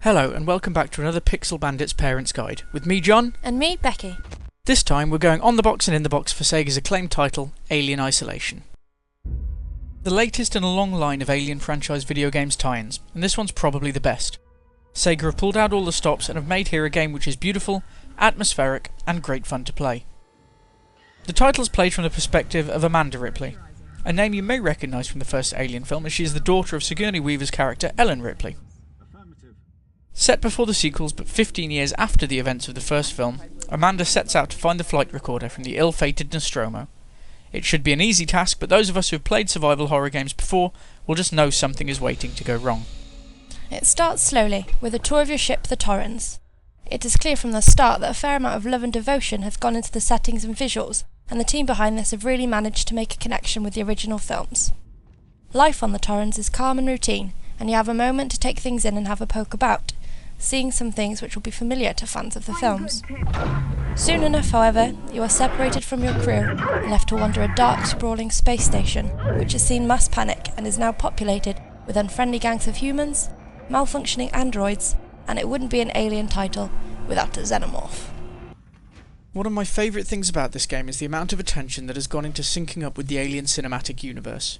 Hello and welcome back to another Pixel Bandits Parents Guide, with me John. And me, Becky. This time we're going on the box and in the box for Sega's acclaimed title, Alien Isolation. The latest in a long line of Alien franchise video games tie-ins, and this one's probably the best. Sega have pulled out all the stops and have made here a game which is beautiful, atmospheric, and great fun to play. The title's played from the perspective of Amanda Ripley, a name you may recognise from the first Alien film as she is the daughter of Sigourney Weaver's character Ellen Ripley. Set before the sequels but 15 years after the events of the first film, Amanda sets out to find the flight recorder from the ill-fated Nostromo. It should be an easy task, but those of us who have played survival horror games before will just know something is waiting to go wrong. It starts slowly, with a tour of your ship, the Torrens. It is clear from the start that a fair amount of love and devotion have gone into the settings and visuals, and the team behind this have really managed to make a connection with the original films. Life on the Torrens is calm and routine, and you have a moment to take things in and have a poke about, seeing some things which will be familiar to fans of the films. Soon enough, however, you are separated from your crew and left to wander a dark, sprawling space station, which has seen mass panic and is now populated with unfriendly gangs of humans, malfunctioning androids, and it wouldn't be an Alien title without a xenomorph. One of my favourite things about this game is the amount of attention that has gone into syncing up with the Alien cinematic universe.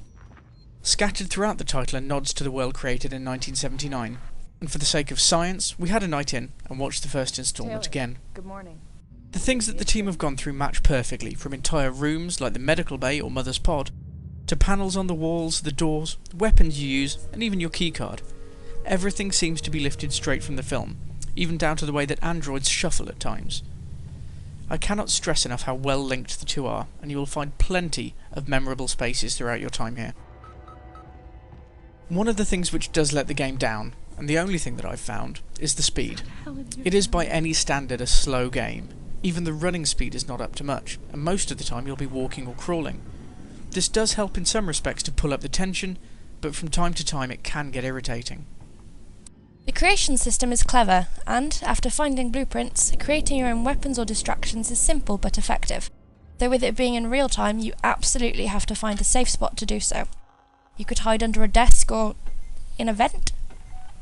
Scattered throughout the title are nods to the world created in 1979, and for the sake of science, we had a night in and watched the first instalment again. Good morning. The things that the team have gone through match perfectly, from entire rooms like the medical bay or Mother's Pod, to panels on the walls, the doors, weapons you use, and even your keycard. Everything seems to be lifted straight from the film, even down to the way that androids shuffle at times. I cannot stress enough how well linked the two are, and you will find plenty of memorable spaces throughout your time here. One of the things which does let the game down, and the only thing that I've found, is the speed. It is by any standard a slow game. Even the running speed is not up to much, and most of the time you'll be walking or crawling. This does help in some respects to pull up the tension, but from time to time it can get irritating. The creation system is clever, and, after finding blueprints, creating your own weapons or distractions is simple but effective. Though with it being in real time, you absolutely have to find a safe spot to do so. You could hide under a desk or in a vent.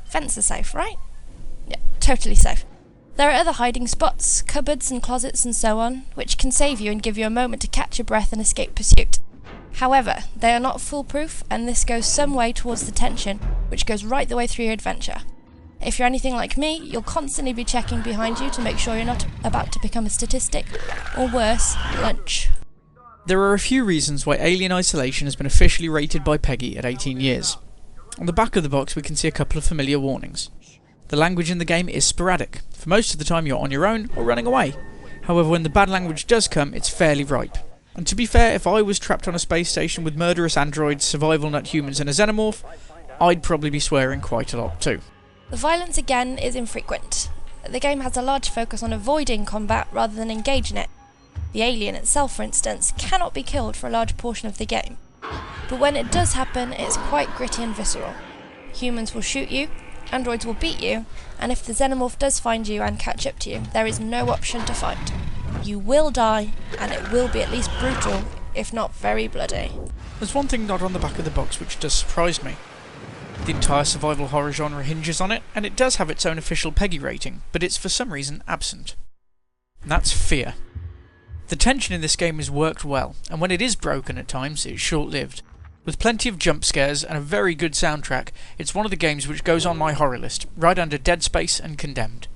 Vents are safe, right? Yeah, totally safe. There are other hiding spots, cupboards and closets and so on, which can save you and give you a moment to catch your breath and escape pursuit. However, they are not foolproof, and this goes some way towards the tension, which goes right the way through your adventure. If you're anything like me, you'll constantly be checking behind you to make sure you're not about to become a statistic, or worse, lunch. There are a few reasons why Alien Isolation has been officially rated by PEGI at 18 years. On the back of the box we can see a couple of familiar warnings. The language in the game is sporadic. For most of the time you're on your own or running away. However, when the bad language does come, it's fairly ripe. And to be fair, if I was trapped on a space station with murderous androids, survival nut humans and a xenomorph, I'd probably be swearing quite a lot too. The violence again is infrequent. The game has a large focus on avoiding combat rather than engage in it. The alien itself, for instance, cannot be killed for a large portion of the game. But when it does happen, it's quite gritty and visceral. Humans will shoot you, androids will beat you, and if the xenomorph does find you and catch up to you, there is no option to fight. You will die, and it will be at least brutal, if not very bloody. There's one thing not on the back of the box which does surprise me. The entire survival horror genre hinges on it, and it does have its own official PEGI rating, but it's for some reason absent. And that's fear. The tension in this game is worked well, and when it is broken at times, it's short-lived. With plenty of jump scares and a very good soundtrack, it's one of the games which goes on my horror list, right under Dead Space and Condemned.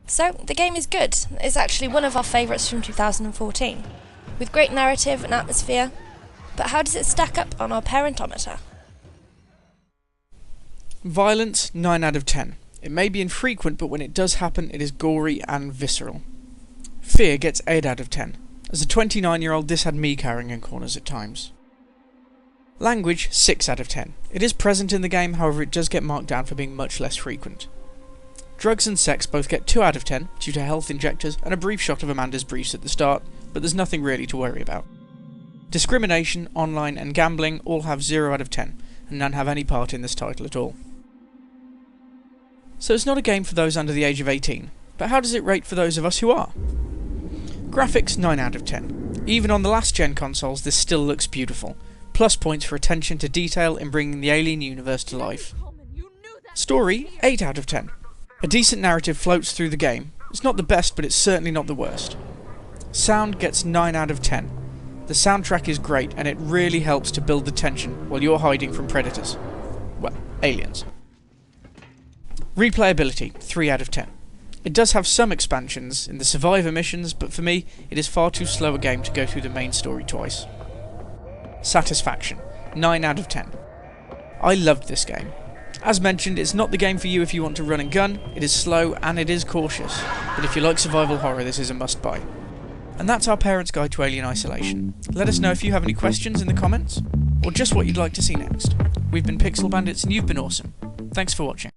So, the game is good. It's actually one of our favourites from 2014, with great narrative and atmosphere. But how does it stack up on our parentometer? Violence, 9 out of 10. It may be infrequent, but when it does happen, it is gory and visceral. Fear gets 8 out of 10. As a 29-year-old, this had me cowering in corners at times. Language, 6 out of 10. It is present in the game, however it does get marked down for being much less frequent. Drugs and sex both get 2 out of 10 due to health injectors and a brief shot of Amanda's briefs at the start, but there's nothing really to worry about. Discrimination, online and gambling all have 0 out of 10, and none have any part in this title at all. So it's not a game for those under the age of 18, but how does it rate for those of us who are? Graphics, 9 out of 10. Even on the last gen consoles, this still looks beautiful. Plus points for attention to detail in bringing the Alien universe to life. Story, 8 out of 10. A decent narrative floats through the game. It's not the best, but it's certainly not the worst. Sound gets 9 out of 10. The soundtrack is great, and it really helps to build the tension while you're hiding from predators. Well, aliens. Replayability, 3 out of 10. It does have some expansions in the Survivor missions, but for me, it is far too slow a game to go through the main story twice. Satisfaction, 9 out of 10. I loved this game. As mentioned, it's not the game for you if you want to run and gun, it is slow and it is cautious, but if you like survival horror, this is a must-buy. And that's our parents' guide to Alien Isolation. Let us know if you have any questions in the comments, or just what you'd like to see next. We've been Pixel Bandits and you've been awesome. Thanks for watching.